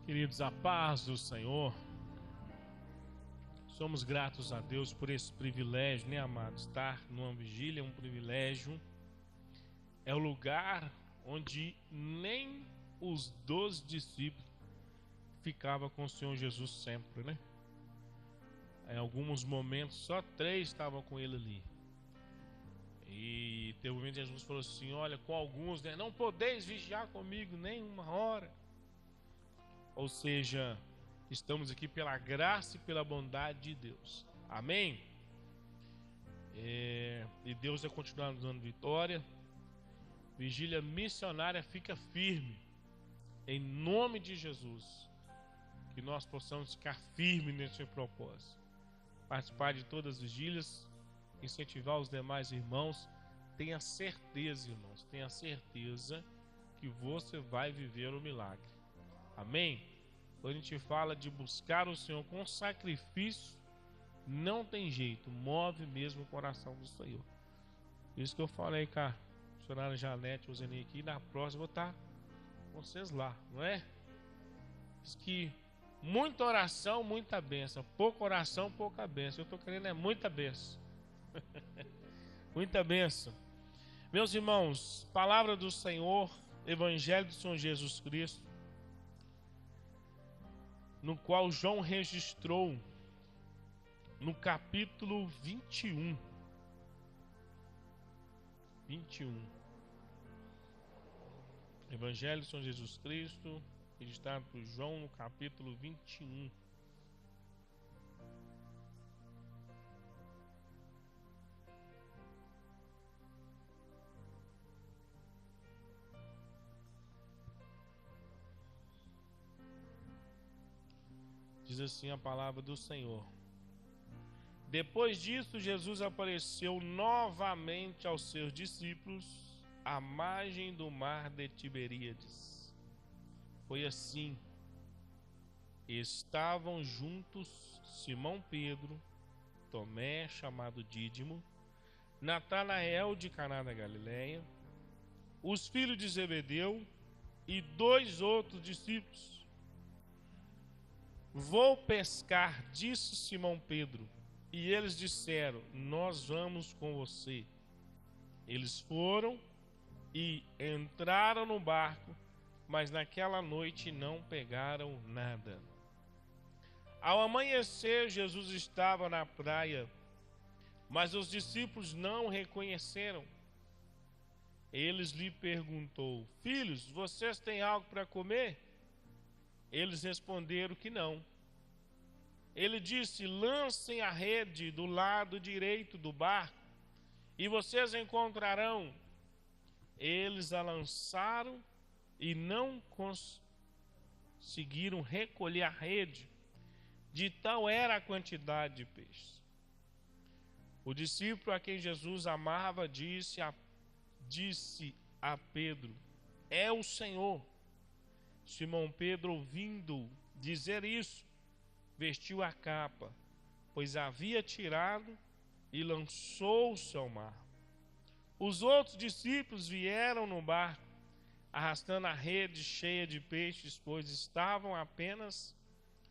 Queridos, a paz do Senhor. Somos gratos a Deus por esse privilégio, né, amados? Estar numa vigília é um privilégio. É o lugar onde nem os 12 discípulos ficavam com o Senhor Jesus sempre, né? Em alguns momentos, só 3 estavam com ele ali. E teve um momento que Jesus falou assim: olha, com alguns, né, não podeis vigiar comigo nem uma hora. Ou seja, estamos aqui pela graça e pela bondade de Deus. Amém? E Deus vai continuar nos dando vitória. Vigília missionária fica firme. Em nome de Jesus. Que nós possamos ficar firmes nesse propósito. Participar de todas as vigílias. Incentivar os demais irmãos. Tenha certeza, irmãos. Tenha certeza que você vai viver o milagre. Amém? Quando a gente fala de buscar o Senhor com sacrifício, não tem jeito, move mesmo o coração do Senhor. Isso que eu falei com a missionária Janete, o Zenei aqui, na próxima eu vou estar com vocês lá, não é? Diz que muita oração, muita bênção, pouca oração, pouca bênção. Eu estou querendo muita bênção. Muita bênção. Meus irmãos, palavra do Senhor, Evangelho do Senhor Jesus Cristo, no qual João registrou no capítulo 21. Evangelho do Senhor Jesus Cristo, registrado por João no capítulo 21. Diz assim a palavra do Senhor. Depois disso, Jesus apareceu novamente aos seus discípulos à margem do mar de Tiberíades. Foi assim. Estavam juntos Simão Pedro, Tomé, chamado Dídimo, Natanael de Caná da Galileia, os filhos de Zebedeu e 2 outros discípulos. Vou pescar, disse Simão Pedro. E eles disseram: nós vamos com você. Eles foram e entraram no barco, mas naquela noite não pegaram nada. Ao amanhecer, Jesus estava na praia, mas os discípulos não o reconheceram. Eles lhe perguntou: filhos, vocês têm algo para comer? Eles responderam que não. Ele disse: lancem a rede do lado direito do barco e vocês encontrarão. Eles a lançaram e não conseguiram recolher a rede, de tal era a quantidade de peixes. O discípulo a quem Jesus amava disse a Pedro: é o Senhor. Simão Pedro, ouvindo dizer isso, vestiu a capa, pois havia tirado, e lançou-se ao mar. Os outros discípulos vieram no barco, arrastando a rede cheia de peixes, pois estavam apenas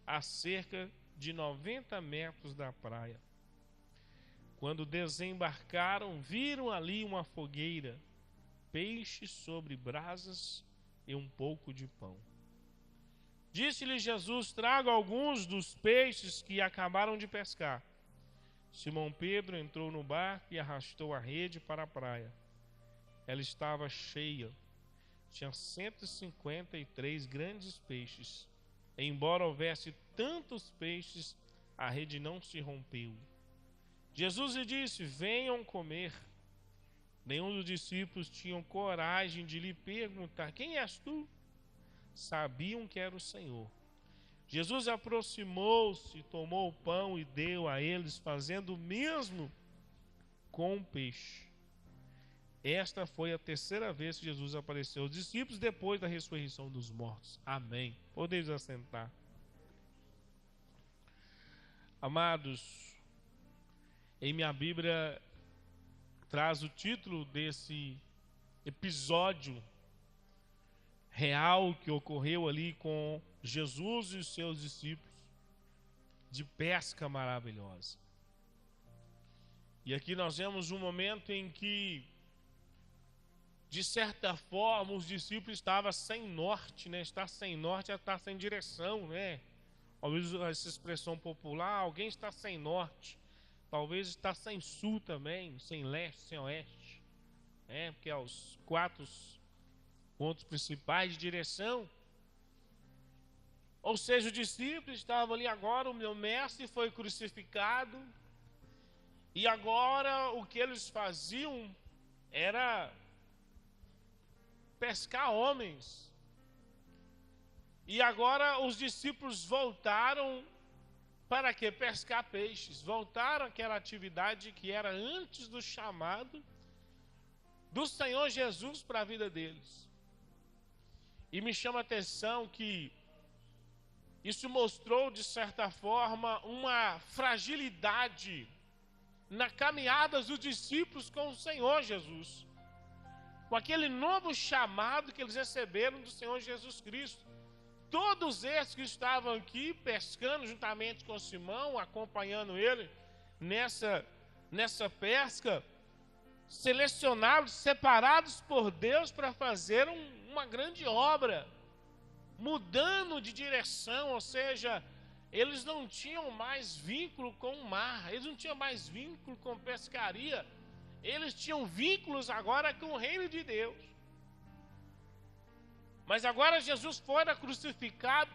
a cerca de 90 metros da praia. Quando desembarcaram, viram ali uma fogueira, peixes sobre brasas e um pouco de pão. Disse-lhe Jesus: traga alguns dos peixes que acabaram de pescar. Simão Pedro entrou no barco e arrastou a rede para a praia. Ela estava cheia, tinha 153 grandes peixes. Embora houvesse tantos peixes, a rede não se rompeu. Jesus lhe disse: venham comer. Nenhum dos discípulos tinha coragem de lhe perguntar: quem és tu? Sabiam que era o Senhor. Jesus aproximou-se, tomou o pão e deu a eles, fazendo o mesmo com o peixe. Esta foi a 3ª vez que Jesus apareceu aos discípulos depois da ressurreição dos mortos. Amém. Podeis assentar. Amados, em minha Bíblia traz o título desse episódio real que ocorreu ali com Jesus e os seus discípulos de pesca maravilhosa. E aqui nós vemos um momento em que, de certa forma, os discípulos estavam sem norte, né? Estar sem norte é estar sem direção, né? Talvez essa expressão popular, alguém está sem norte. Talvez está sem sul também, sem leste, sem oeste. Porque é os 4 pontos principais de direção. Ou seja, os discípulos estavam ali agora, o meu mestre foi crucificado. E agora o que eles faziam era pescar homens. E agora os discípulos voltaram para quê? Pescar peixes. Voltaram àquela atividade que era antes do chamado do Senhor Jesus para a vida deles. E me chama a atenção que isso mostrou, de certa forma, uma fragilidade na caminhada dos discípulos com o Senhor Jesus. Com aquele novo chamado que eles receberam do Senhor Jesus Cristo. Todos esses que estavam aqui pescando juntamente com Simão, acompanhando ele nessa pesca, selecionados, separados por Deus para fazer uma grande obra, mudando de direção, ou seja, eles não tinham mais vínculo com o mar, eles não tinham mais vínculo com pescaria, eles tinham vínculos agora com o reino de Deus. Mas agora Jesus foi crucificado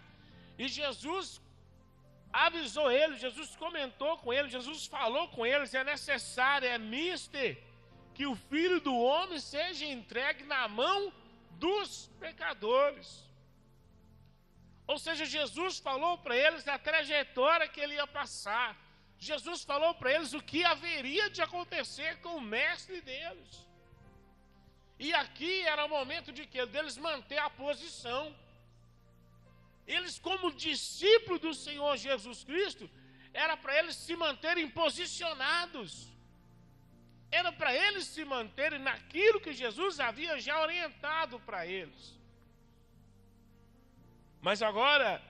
e Jesus avisou eles, Jesus comentou com eles, Jesus falou com eles, é necessário, é mister, que o Filho do Homem seja entregue na mão dos pecadores. Ou seja, Jesus falou para eles a trajetória que ele ia passar. Jesus falou para eles o que haveria de acontecer com o mestre deles. E aqui era o momento de quê? Deles manter a posição. Eles, como discípulos do Senhor Jesus Cristo, era para eles se manterem posicionados. Era para eles se manterem naquilo que Jesus havia já orientado para eles. Mas agora,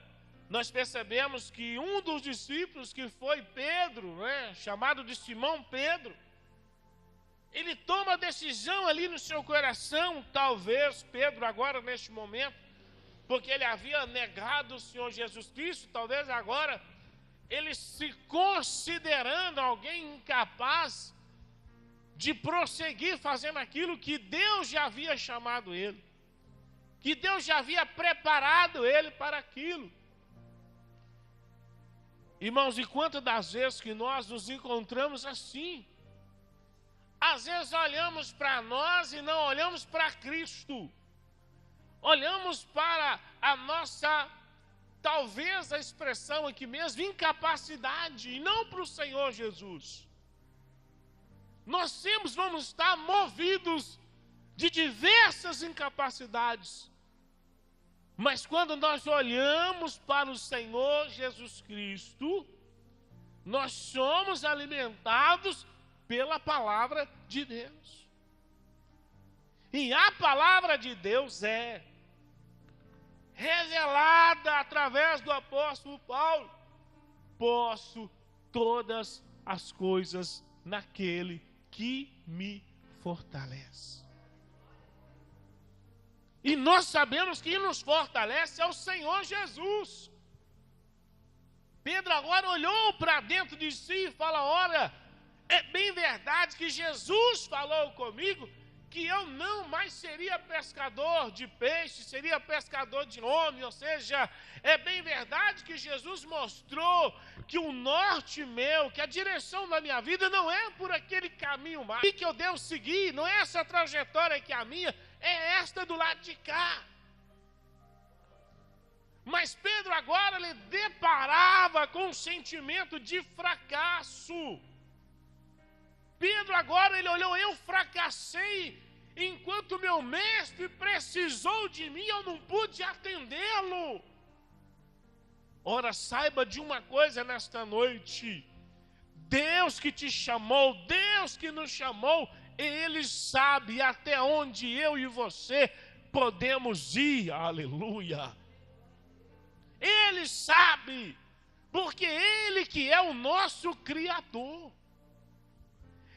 nós percebemos que um dos discípulos, que foi Pedro, chamado de Simão Pedro, ele toma a decisão ali no seu coração, talvez Pedro agora neste momento, porque ele havia negado o Senhor Jesus Cristo, talvez agora ele se considerando alguém incapaz de prosseguir fazendo aquilo que Deus já havia chamado ele, que Deus já havia preparado ele para aquilo. Irmãos, e quantas das vezes que nós nos encontramos assim? Às vezes olhamos para nós e não olhamos para Cristo. Olhamos para a nossa, talvez a expressão aqui mesmo, incapacidade, e não para o Senhor Jesus. Nós sempre vamos estar movidos de diversas incapacidades. Mas quando nós olhamos para o Senhor Jesus Cristo, nós somos alimentados pela palavra de Deus. E a palavra de Deus é revelada através do apóstolo Paulo. Posso todas as coisas naquele que me fortalece. E nós sabemos que quem nos fortalece é o Senhor Jesus. Pedro agora olhou para dentro de si e fala: olha, é bem verdade que Jesus falou comigo que eu não mais seria pescador de peixe, seria pescador de homem. Ou seja, é bem verdade que Jesus mostrou que o norte meu, que a direção da minha vida não é por aquele caminho mais que eu devo seguir, não é essa trajetória que é a minha, é esta do lado de cá. Mas Pedro agora ele deparava com um sentimento de fracasso. Pedro agora ele olhou: eu fracassei, enquanto meu mestre precisou de mim, eu não pude atendê-lo. Ora, saiba de uma coisa nesta noite: Deus que te chamou, Deus que nos chamou, Ele sabe até onde eu e você podemos ir. Aleluia! Ele sabe, porque Ele que é o nosso Criador.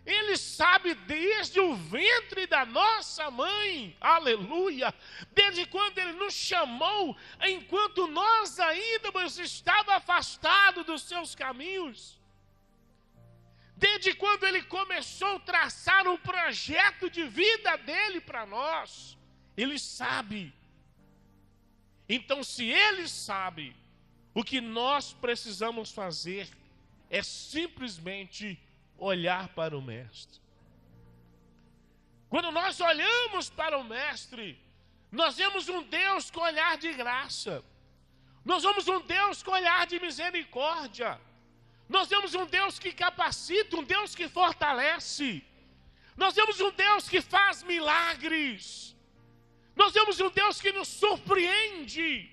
Ele sabe desde o ventre da nossa mãe, aleluia, desde quando Ele nos chamou, enquanto nós ainda estávamos afastados dos seus caminhos. Desde quando Ele começou a traçar o projeto de vida dEle para nós, Ele sabe. Então, se Ele sabe, o que nós precisamos fazer é simplesmente olhar para o Mestre. Quando nós olhamos para o Mestre, nós vemos um Deus com olhar de graça. Nós vemos um Deus com olhar de misericórdia. Nós vemos um Deus que capacita, um Deus que fortalece. Nós vemos um Deus que faz milagres. Nós vemos um Deus que nos surpreende.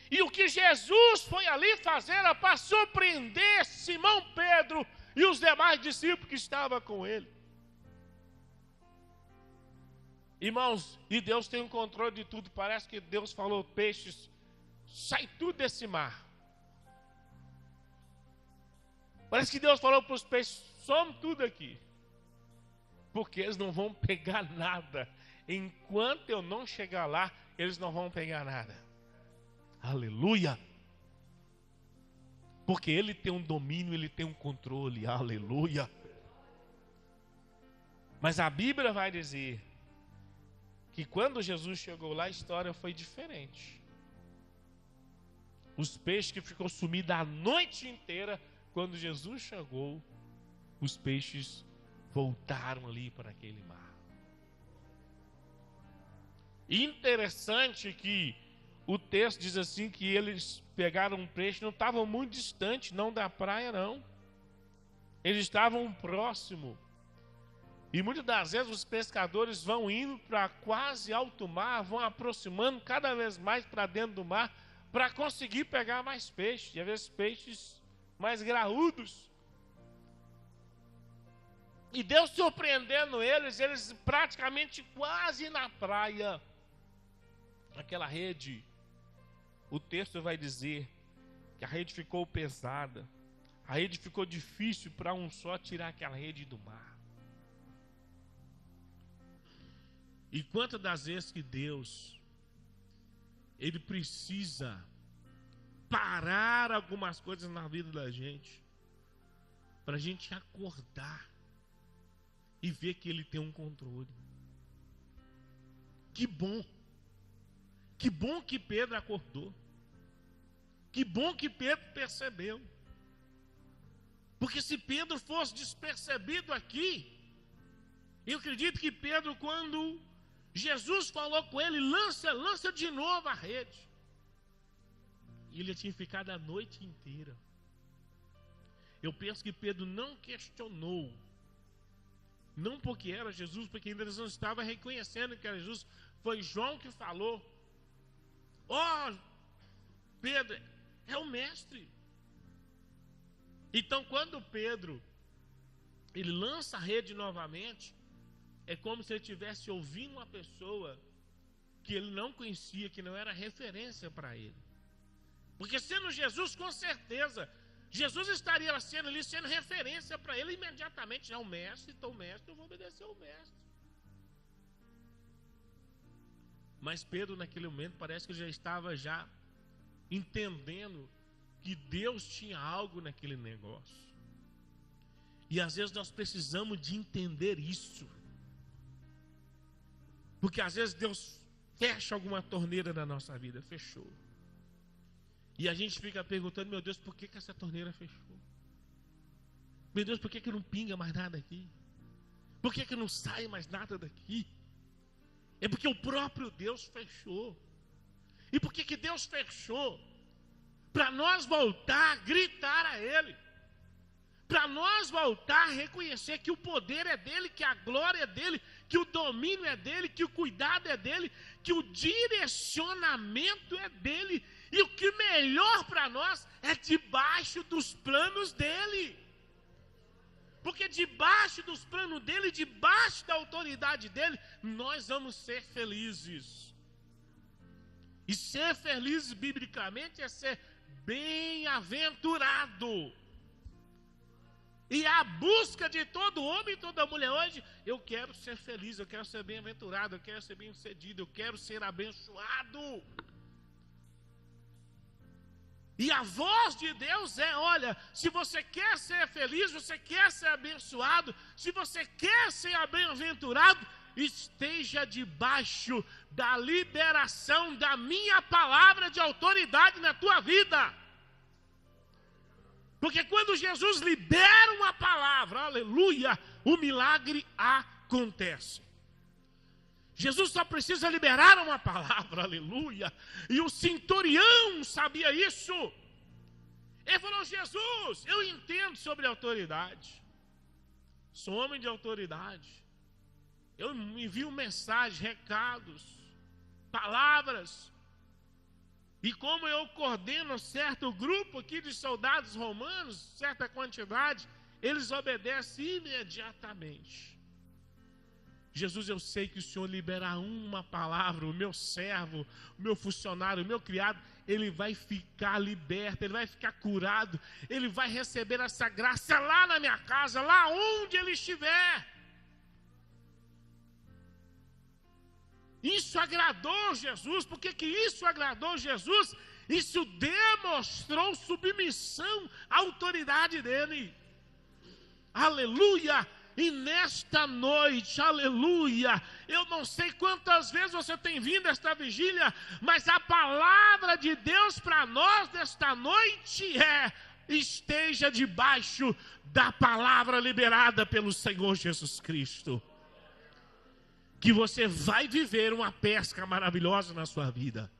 E o que Jesus foi ali fazer era para surpreender Simão Pedro e os demais discípulos que estavam com ele. Irmãos, e Deus tem o controle de tudo. Parece que Deus falou: peixes, sai tudo desse mar. Parece que Deus falou para os peixes: some tudo aqui. Porque eles não vão pegar nada. Enquanto eu não chegar lá, eles não vão pegar nada. Aleluia. Porque Ele tem um domínio, Ele tem um controle. Aleluia. Mas a Bíblia vai dizer que quando Jesus chegou lá, a história foi diferente. Os peixes que ficou sumidos a noite inteira, quando Jesus chegou, os peixes voltaram ali para aquele mar. Interessante que o texto diz assim que eles pegaram um peixe, não estavam muito distante, não da praia não. Eles estavam próximo. E muitas das vezes os pescadores vão indo para quase alto mar, vão aproximando cada vez mais para dentro do mar, para conseguir pegar mais peixes, e às vezes peixes mais graúdos. E Deus surpreendendo eles praticamente quase na praia. Aquela rede, o texto vai dizer que a rede ficou pesada, a rede ficou difícil para um só tirar aquela rede do mar. E quantas das vezes que Deus, Ele precisa parar algumas coisas na vida da gente, para a gente acordar e ver que Ele tem um controle. Que bom! Que bom que Pedro acordou. Que bom que Pedro percebeu. Porque se Pedro fosse despercebido aqui, eu acredito que Pedro, quando Jesus falou com ele, lança de novo a rede. E ele tinha ficado a noite inteira. Eu penso que Pedro não questionou. Não porque era Jesus, porque ainda eles não estavam reconhecendo que era Jesus. Foi João que falou. Pedro, é o mestre. Então quando Pedro, ele lança a rede novamente, é como se ele estivesse ouvindo uma pessoa que ele não conhecia, que não era referência para ele. Porque sendo Jesus, com certeza, Jesus estaria sendo referência para ele imediatamente. O mestre, então o mestre, eu vou obedecer ao mestre. Mas Pedro naquele momento parece que já estava entendendo que Deus tinha algo naquele negócio. E às vezes nós precisamos de entender isso. Porque às vezes Deus fecha alguma torneira na nossa vida, fechou. E a gente fica perguntando: meu Deus, por que essa torneira fechou? Meu Deus, por que não pinga mais nada aqui? Por que não sai mais nada daqui? É porque o próprio Deus fechou. E por que Deus fechou? Para nós voltar a gritar a Ele. Para nós voltar a reconhecer que o poder é dEle, que a glória é dEle, que o domínio é dEle, que o cuidado é dEle, que o direcionamento é dEle. E o que melhor para nós é debaixo dos planos dEle. Porque debaixo dos planos dEle, debaixo da autoridade dEle, nós vamos ser felizes. E ser feliz biblicamente é ser bem-aventurado. E a busca de todo homem e toda mulher hoje, eu quero ser feliz, eu quero ser bem-aventurado, eu quero ser bem-sucedido, eu quero ser abençoado. E a voz de Deus é, olha, se você quer ser feliz, você quer ser abençoado, se você quer ser bem-aventurado, esteja debaixo da liberação da minha palavra de autoridade na tua vida. Porque quando Jesus libera uma palavra, aleluia, o milagre acontece. Jesus só precisa liberar uma palavra, aleluia. E o centurião sabia isso. Ele falou, Jesus, eu entendo sobre autoridade. Sou homem de autoridade. Eu envio mensagens, recados, palavras. E como eu coordeno certo grupo aqui de soldados romanos, certa quantidade, eles obedecem imediatamente. Jesus, eu sei que o Senhor liberar uma palavra, o meu servo, o meu funcionário, o meu criado, ele vai ficar liberto, ele vai ficar curado, ele vai receber essa graça lá na minha casa, lá onde ele estiver. Isso agradou Jesus. Por que isso agradou Jesus? Isso demonstrou submissão à autoridade dele. Aleluia! E nesta noite, aleluia, eu não sei quantas vezes você tem vindo a esta vigília, mas a palavra de Deus para nós desta noite é: esteja debaixo da palavra liberada pelo Senhor Jesus Cristo. Que você vai viver uma pesca maravilhosa na sua vida.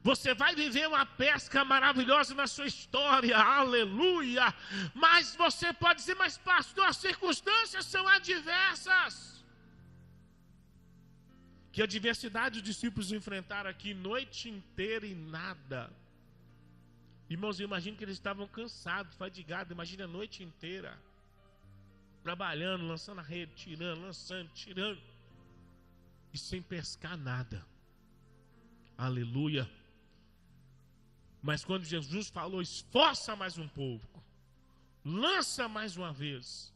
Você vai viver uma pesca maravilhosa na sua história, aleluia. Mas você pode dizer, mas pastor, as circunstâncias são adversas. Que adversidade os discípulos enfrentaram aqui noite inteira e nada. Irmãos, eu imagino que eles estavam cansados, fadigados, imagina a noite inteira. Trabalhando, lançando a rede, tirando, lançando, tirando. E sem pescar nada. Aleluia. Mas quando Jesus falou, esforça mais um pouco, lança mais uma vez,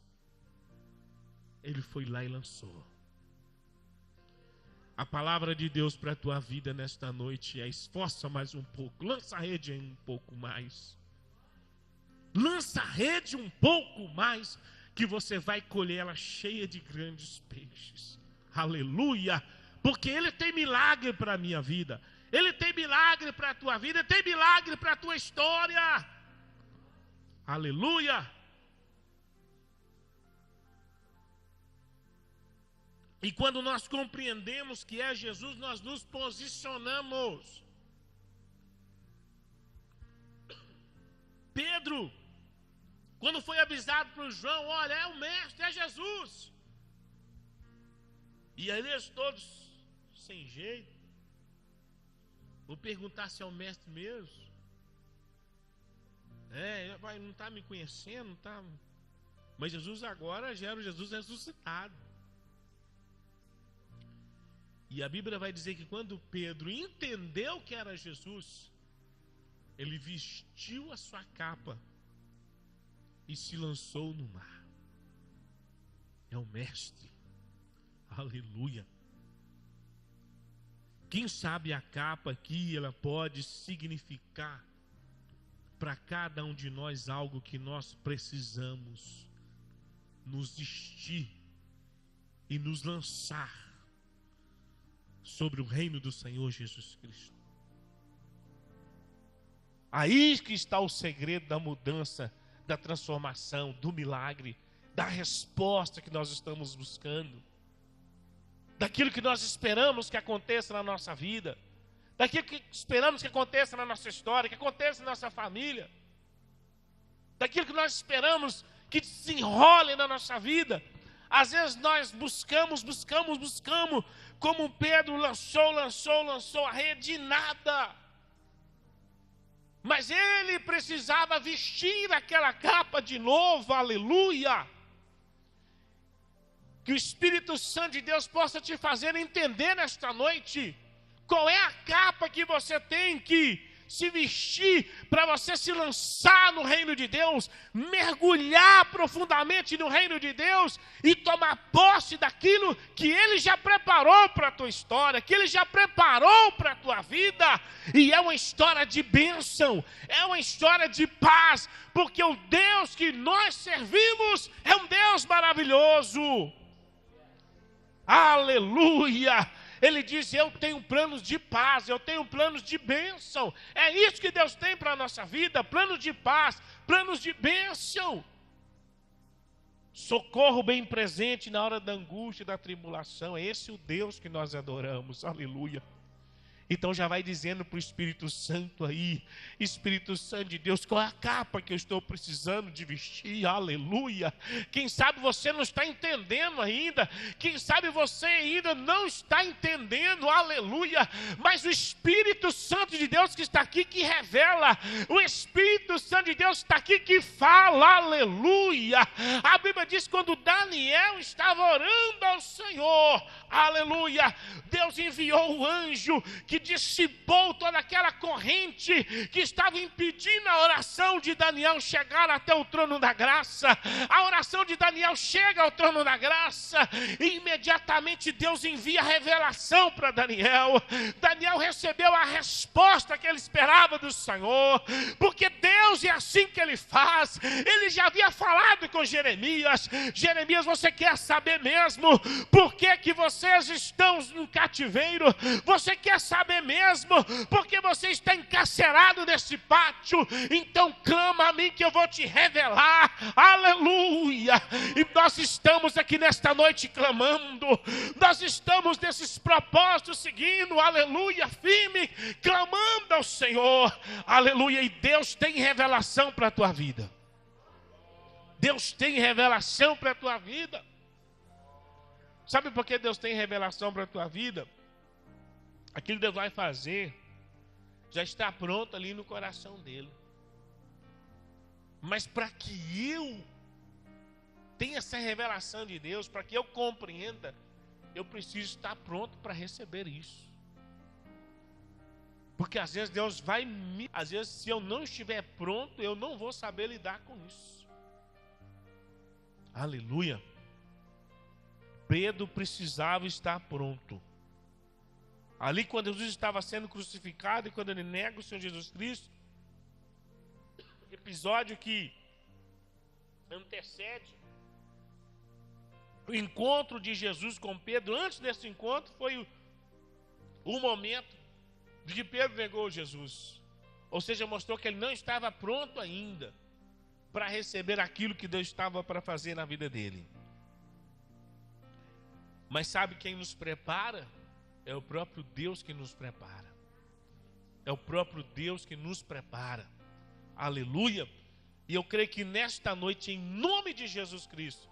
ele foi lá e lançou. A palavra de Deus para a tua vida nesta noite é: esforça mais um pouco, lança a rede um pouco mais. Lança a rede um pouco mais, que você vai colher ela cheia de grandes peixes. Aleluia, porque Ele tem milagre para a minha vida, Ele tem milagre para a tua vida, Ele tem milagre para a tua história. Aleluia. E quando nós compreendemos que é Jesus, nós nos posicionamos. Pedro, quando foi avisado por João, olha, é o mestre, é Jesus. E aí eles todos sem jeito. Vou perguntar se é o mestre mesmo. Não está me conhecendo, não está. Mas Jesus agora já era o Jesus ressuscitado. E a Bíblia vai dizer que quando Pedro entendeu que era Jesus, ele vestiu a sua capa e se lançou no mar. É o mestre. Aleluia. Quem sabe a capa aqui, ela pode significar para cada um de nós algo que nós precisamos nos vestir e nos lançar sobre o reino do Senhor Jesus Cristo. Aí que está o segredo da mudança, da transformação, do milagre, da resposta que nós estamos buscando, daquilo que nós esperamos que aconteça na nossa vida, daquilo que esperamos que aconteça na nossa história, que aconteça na nossa família, daquilo que nós esperamos que se enrole na nossa vida. Às vezes nós buscamos, como Pedro lançou a rede e nada. Mas ele precisava vestir aquela capa de novo, aleluia. Que o Espírito Santo de Deus possa te fazer entender nesta noite Qual é a capa que você tem que se vestir para você se lançar no reino de Deus, mergulhar profundamente no reino de Deus e tomar posse daquilo que Ele já preparou para a tua história, que Ele já preparou para a tua vida? E é uma história de bênção, é uma história de paz, porque o Deus que nós servimos é um Deus maravilhoso. Aleluia! Ele diz, eu tenho planos de paz, eu tenho planos de bênção. É isso que Deus tem para a nossa vida, planos de paz, planos de bênção. Socorro bem presente na hora da angústia e da tribulação. É esse o Deus que nós adoramos, aleluia. Então já vai dizendo para o Espírito Santo aí, Espírito Santo de Deus, qual é a capa que eu estou precisando de vestir? Aleluia. Quem sabe você não está entendendo ainda, quem sabe você ainda não está entendendo, aleluia. Mas o Espírito Santo de Deus que está aqui, que revela, o Espírito Santo de Deus está aqui, que fala, aleluia. A Bíblia diz que quando Daniel estava orando ao Senhor, aleluia, Deus enviou o anjo que dissipou toda aquela corrente que estava impedindo a oração de Daniel chegar até o trono da graça. A oração de Daniel chega ao trono da graça e imediatamente Deus envia a revelação para Daniel. Daniel recebeu a resposta que ele esperava do Senhor, porque Deus é assim que Ele faz. Ele já havia falado com Jeremias. Jeremias, você quer saber mesmo por que vocês estão no cativeiro? Você quer saber mesmo porque você está encarcerado nesse pátio? Então clama a mim que eu vou te revelar, aleluia. E nós estamos aqui nesta noite clamando, nós estamos nesses propósitos seguindo, aleluia, firme, clamando ao Senhor, aleluia. E Deus tem revelação para a tua vida, Deus tem revelação para a tua vida. Sabe por que Deus tem revelação para a tua vida? Aquilo que Deus vai fazer já está pronto ali no coração dele. Mas para que eu tenha essa revelação de Deus, para que eu compreenda, eu preciso estar pronto para receber isso. Porque às vezes Deus vai me... Às vezes, se eu não estiver pronto, eu não vou saber lidar com isso. Aleluia. Pedro precisava estar pronto. Ali quando Jesus estava sendo crucificado e quando ele nega o Senhor Jesus Cristo, episódio que antecede o encontro de Jesus com Pedro. Antes desse encontro foi o momento de que Pedro negou Jesus. Ou seja, mostrou que ele não estava pronto ainda para receber aquilo que Deus estava para fazer na vida dele. Mas sabe quem nos prepara? É o próprio Deus que nos prepara. É o próprio Deus que nos prepara. Aleluia. E eu creio que nesta noite, em nome de Jesus Cristo,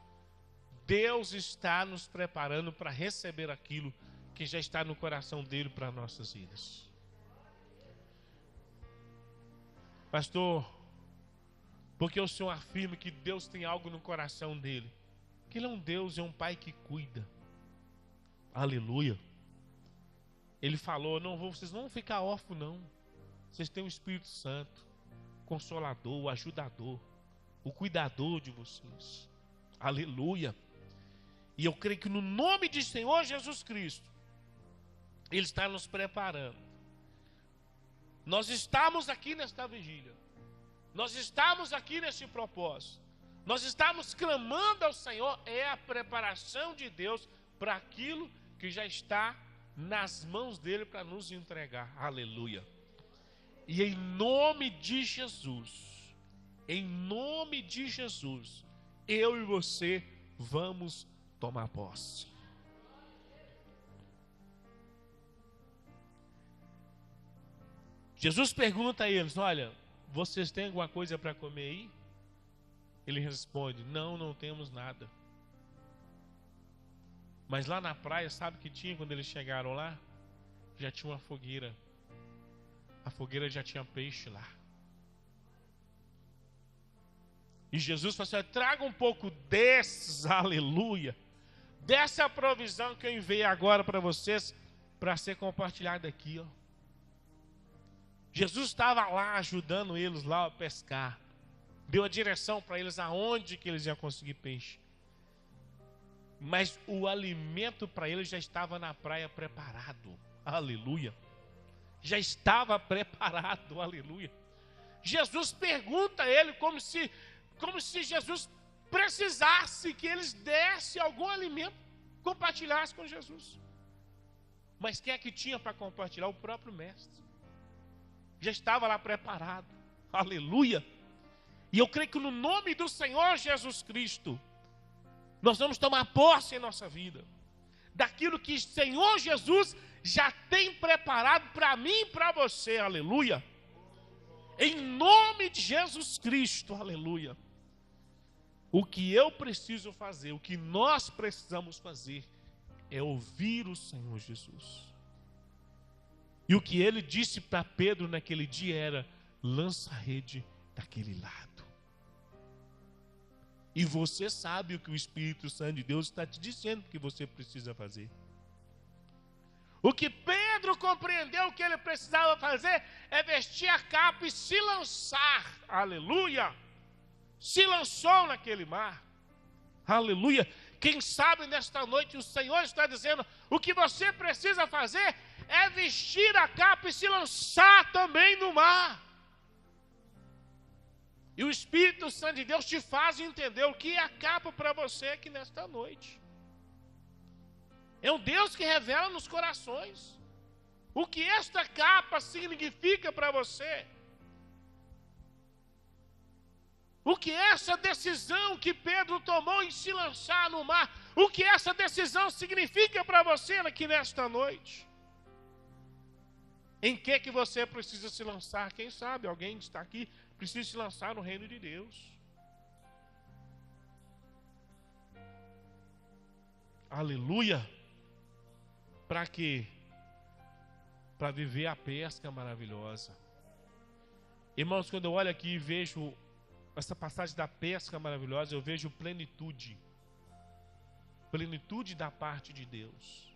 Deus está nos preparando para receber aquilo que já está no coração dele para nossas vidas. Pastor, porque o Senhor afirma que Deus tem algo no coração dele, que Ele é um Deus, é um Pai que cuida. Aleluia. Ele falou, vocês não vão ficar órfãos não. Vocês têm o Espírito Santo, Consolador, o ajudador, o cuidador de vocês. Aleluia. E eu creio que no nome de Senhor Jesus Cristo, Ele está nos preparando. Nós estamos aqui nesta vigília. Nós estamos aqui neste propósito. Nós estamos clamando ao Senhor. É a preparação de Deus para aquilo que já está nas mãos dele para nos entregar. Aleluia. E em nome de Jesus, eu e você vamos tomar posse. Jesus pergunta a eles, olha, vocês têm alguma coisa para comer aí? Ele responde, não temos nada. Mas lá na praia, sabe o que tinha quando eles chegaram lá? Já tinha uma fogueira. A fogueira já tinha peixe lá. E Jesus falou assim, traga um pouco desses, aleluia, dessa provisão que eu enviei agora para vocês, para ser compartilhado aqui, ó. Jesus estava lá ajudando eles lá a pescar. Deu a direção para eles aonde que eles iam conseguir peixe. Mas o alimento para eles já estava na praia preparado. Aleluia. Já estava preparado. Aleluia. Jesus pergunta a ele como se Jesus precisasse que eles dessem algum alimento, compartilhasse com Jesus. Mas quem é que tinha para compartilhar? O próprio mestre. Já estava lá preparado. Aleluia. E eu creio que no nome do Senhor Jesus Cristo, nós vamos tomar posse em nossa vida daquilo que o Senhor Jesus já tem preparado para mim e para você. Aleluia. Em nome de Jesus Cristo. Aleluia. O que eu preciso fazer, o que nós precisamos fazer, é ouvir o Senhor Jesus. E o que ele disse para Pedro naquele dia era: lança a rede daquele lado. E você sabe o que o Espírito Santo de Deus está te dizendo que você precisa fazer. O que Pedro compreendeu que ele precisava fazer é vestir a capa e se lançar. Aleluia! Se lançou naquele mar. Aleluia! Quem sabe nesta noite o Senhor está dizendo: o que você precisa fazer é vestir a capa e se lançar também no mar. E o Espírito Santo de Deus te faz entender o que é a capa para você aqui nesta noite. É um Deus que revela nos corações o que esta capa significa para você. O que essa decisão que Pedro tomou em se lançar no mar, o que essa decisão significa para você aqui nesta noite. Em que você precisa se lançar? Quem sabe alguém que está aqui precisa se lançar no reino de Deus. Aleluia. Para quê? Para viver a pesca maravilhosa. Irmãos, quando eu olho aqui e vejo essa passagem da pesca maravilhosa, eu vejo plenitude. Plenitude da parte de Deus.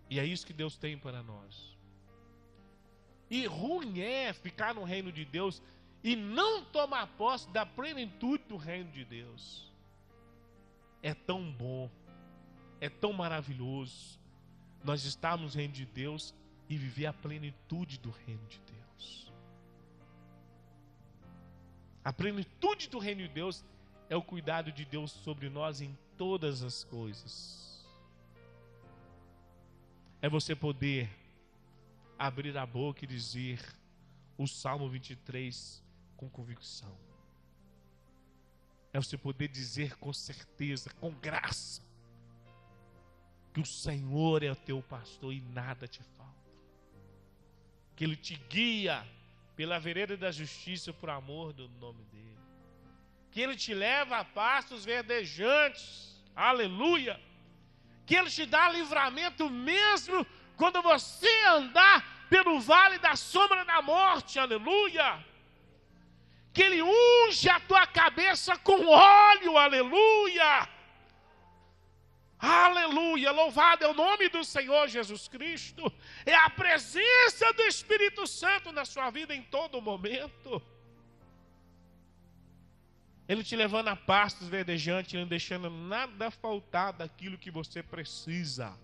E é isso que Deus tem para nós. E ruim é ficar no reino de Deus e não tomar posse da plenitude do reino de Deus. É tão bom, é tão maravilhoso nós estarmos no reino de Deus e viver a plenitude do reino de Deus. A plenitude do reino de Deus é o cuidado de Deus sobre nós em todas as coisas. É você poder abrir a boca e dizer o Salmo 23 com convicção. É você poder dizer com certeza, com graça, que o Senhor é o teu pastor e nada te falta. Que Ele te guia pela vereda da justiça por amor do nome dEle. Que Ele te leva a pastos verdejantes. Aleluia! Que Ele te dá livramento mesmo quando você andar pelo vale da sombra da morte. Aleluia! Que Ele unge a tua cabeça com óleo. Aleluia! Aleluia! Louvado é o nome do Senhor Jesus Cristo. É a presença do Espírito Santo na sua vida em todo momento. Ele te levando a pastos verdejantes, não deixando nada faltar daquilo que você precisa,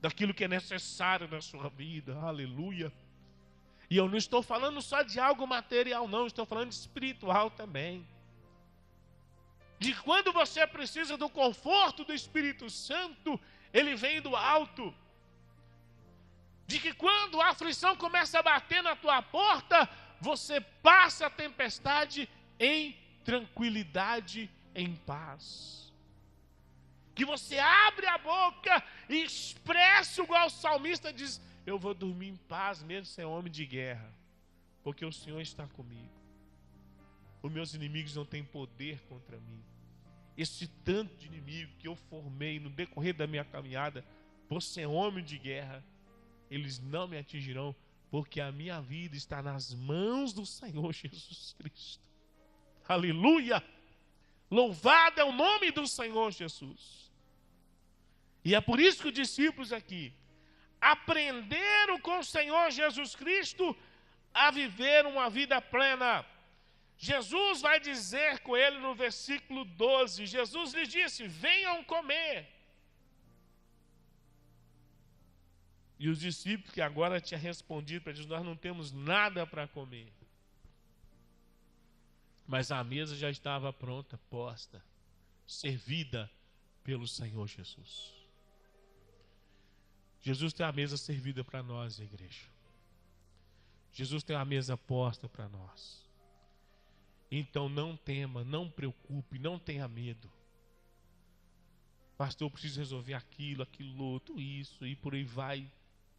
daquilo que é necessário na sua vida. Aleluia! E eu não estou falando só de algo material, não, estou falando de espiritual também. De quando você precisa do conforto do Espírito Santo, ele vem do alto. De que quando a aflição começa a bater na tua porta, você passa a tempestade em tranquilidade, em paz. Que você abre a boca e expressa igual o salmista diz: eu vou dormir em paz mesmo sem homem de guerra, porque o Senhor está comigo. Os meus inimigos não têm poder contra mim. Esse tanto de inimigo que eu formei no decorrer da minha caminhada, por ser homem de guerra, eles não me atingirão, porque a minha vida está nas mãos do Senhor Jesus Cristo. Aleluia! Louvado é o nome do Senhor Jesus. E é por isso que os discípulos aqui aprenderam com o Senhor Jesus Cristo a viver uma vida plena. Jesus vai dizer com ele no versículo 12, Jesus lhes disse: venham comer. E os discípulos que agora tinham respondido para Jesus: nós não temos nada para comer. Mas a mesa já estava pronta, posta, servida pelo Senhor Jesus. Jesus tem a mesa servida para nós, igreja. Jesus tem a mesa posta para nós. Então não tema, não preocupe, não tenha medo. Pastor, eu preciso resolver aquilo, aquilo outro, isso, e por aí vai.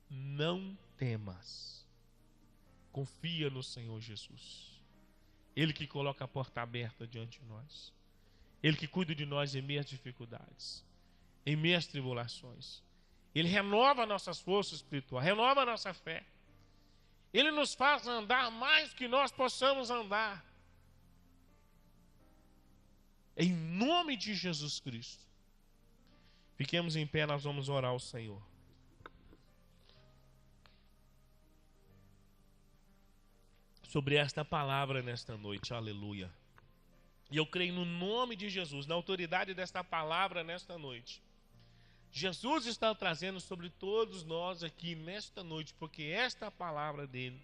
Não temas. Confia no Senhor Jesus. Ele que coloca a porta aberta diante de nós. Ele que cuida de nós em meias dificuldades, em meias tribulações. Ele renova nossas forças espirituais, renova a nossa fé. Ele nos faz andar mais do que nós possamos andar. Em nome de Jesus Cristo. Fiquemos em pé, nós vamos orar ao Senhor. Sobre esta palavra nesta noite, aleluia. E eu creio no nome de Jesus, na autoridade desta palavra nesta noite. Jesus está trazendo sobre todos nós aqui nesta noite, porque esta palavra dele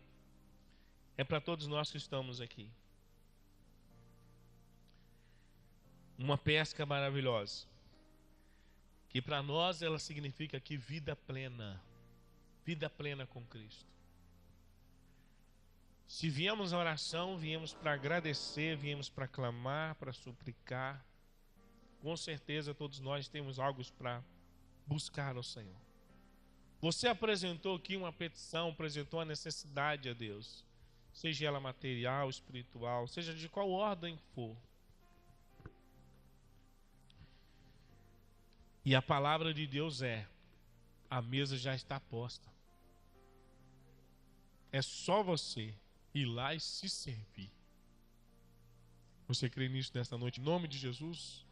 é para todos nós que estamos aqui. Uma pesca maravilhosa, que para nós ela significa aqui vida plena com Cristo. Se viemos à oração, viemos para agradecer, viemos para clamar, para suplicar, com certeza todos nós temos algo para buscar ao Senhor. Você apresentou aqui uma petição, apresentou uma necessidade a Deus, seja ela material, espiritual, seja de qual ordem for. E a palavra de Deus é: a mesa já está posta. É só você ir lá e se servir. Você crê nisso nesta noite, em nome de Jesus?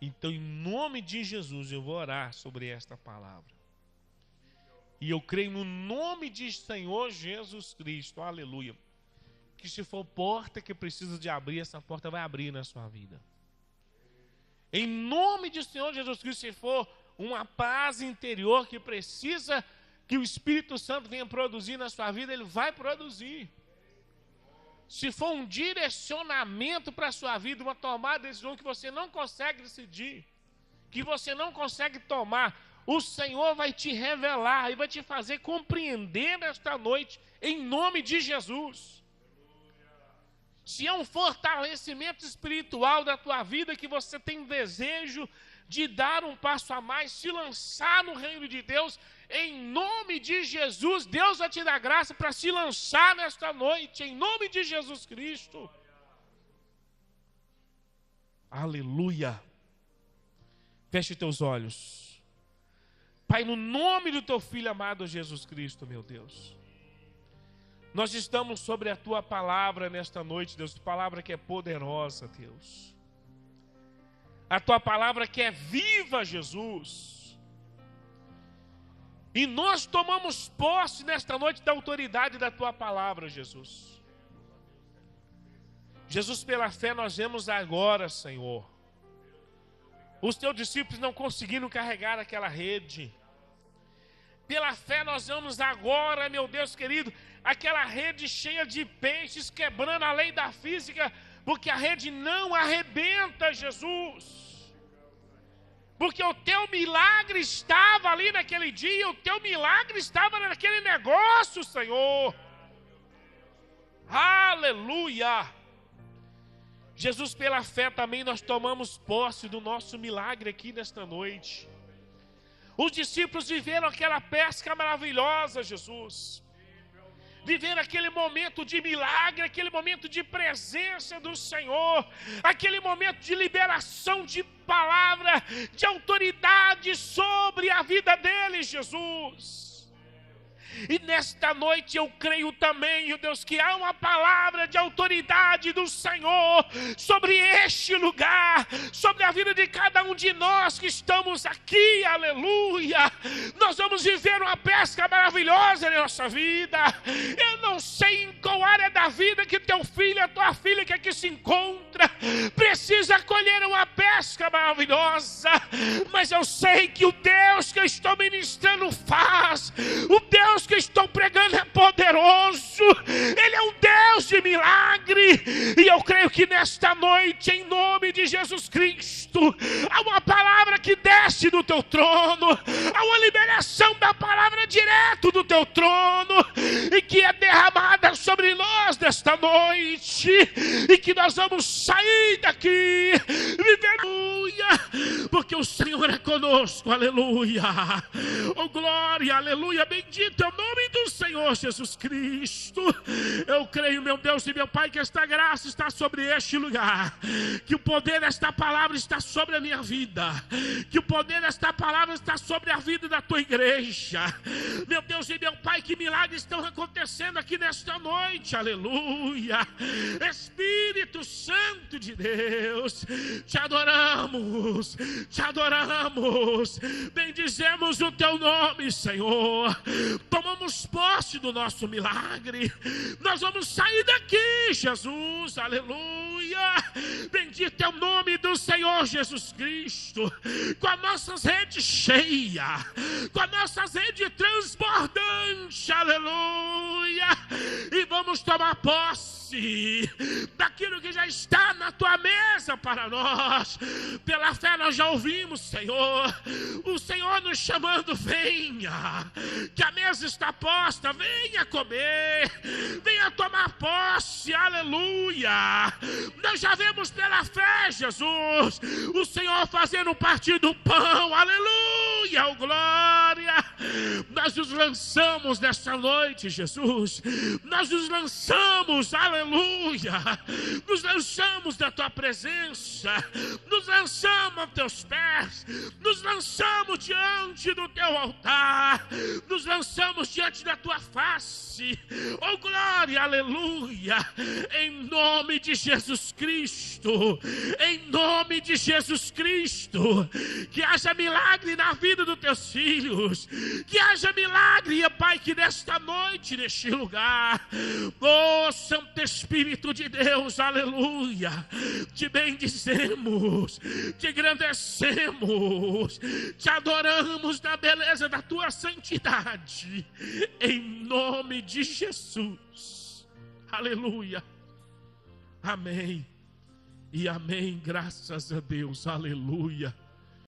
Então, em nome de Jesus, eu vou orar sobre esta palavra. E eu creio no nome de Senhor Jesus Cristo, aleluia, que se for porta que precisa de abrir, essa porta vai abrir na sua vida. Em nome de Senhor Jesus Cristo, se for uma paz interior que precisa que o Espírito Santo venha produzir na sua vida, ele vai produzir. Se for um direcionamento para a sua vida, uma tomada de decisão que você não consegue decidir, que você não consegue tomar, o Senhor vai te revelar e vai te fazer compreender nesta noite, em nome de Jesus. Se é um fortalecimento espiritual da tua vida, que você tem desejo de dar um passo a mais, se lançar no reino de Deus, em nome de Jesus, Deus vai te dar graça para se lançar nesta noite, em nome de Jesus Cristo. Aleluia. Feche teus olhos. Pai, no nome do teu Filho amado Jesus Cristo, meu Deus, nós estamos sobre a tua palavra nesta noite, Deus, palavra que é poderosa, Deus. A tua palavra que é viva, Jesus. E nós tomamos posse nesta noite da autoridade da tua palavra, Jesus. Jesus, pela fé nós vemos agora, Senhor, os teus discípulos não conseguiram carregar aquela rede. Pela fé nós vemos agora, meu Deus querido, aquela rede cheia de peixes, quebrando a lei da física, porque a rede não arrebenta, Jesus. Porque o teu milagre estava ali naquele dia, o teu milagre estava naquele negócio, Senhor. Aleluia. Jesus, pela fé também nós tomamos posse do nosso milagre aqui nesta noite. Os discípulos viveram aquela pesca maravilhosa, Jesus. Viveram aquele momento de milagre, aquele momento de presença do Senhor, aquele momento de liberação de palavra, de autoridade sobre a vida deles, Jesus. E nesta noite eu creio também, ó Deus, que há uma palavra de autoridade do Senhor sobre este lugar, sobre a vida de cada um de nós que estamos aqui, aleluia. Nós vamos viver uma pesca maravilhosa na nossa vida. Eu não sei em qual área da vida que teu filho, a tua filha que aqui se encontra, precisa colher uma pesca maravilhosa, mas eu sei que o Deus que eu estou ministrando faz, o Deus que eu estou pregando é poderoso, Ele é um Deus de milagre, e eu creio que nesta noite, em nome de Jesus Cristo, há uma palavra que desce do teu trono, há uma liberação da palavra direto do teu trono, e que é derramada sobre nós nesta noite, e que nós vamos sair daqui, viver, aleluia, porque o Senhor é conosco, aleluia, oh glória, aleluia, bendito é o nome do Senhor Jesus Cristo. Eu creio, meu Deus e meu Pai, que esta graça está sobre este lugar, que o poder desta palavra está sobre a minha vida, que o poder desta palavra está sobre a vida da tua igreja, meu Deus e meu Pai, que milagres estão acontecendo aqui nesta noite, aleluia. Espírito Santo de Deus, te adoramos, bendizemos o teu nome, Senhor, tomamos posse do nosso milagre, nós vamos sair daqui, Jesus, aleluia, bendito é o nome do Senhor Jesus Cristo, com as nossas redes cheias, com as nossas redes transbordantes, aleluia, e vamos tomar posse daquilo que já está na tua mesa para nós. Pela fé nós já ouvimos, Senhor, o Senhor nos chamando: venha, que a mesa está posta, venha comer, venha tomar posse, aleluia. Nós já vemos pela fé, Jesus, o Senhor fazendo partir do pão, aleluia, oh glória. Nós nos lançamos nesta noite, Jesus, nós nos lançamos, aleluia, nos lançamos da tua presença, nos lançamos aos teus pés, nos lançamos diante do teu altar, nos lançamos diante da tua face, oh glória, aleluia, em nome de Jesus Cristo, em nome de Jesus Cristo, que haja milagre na vida dos teus filhos, que haja milagre, Pai, que nesta noite, neste lugar, oh Santo Espírito de Deus, aleluia, te bendizemos, te engrandecemos, te adoramos na beleza da tua santidade, em nome de Jesus, aleluia, amém e amém, graças a Deus, aleluia.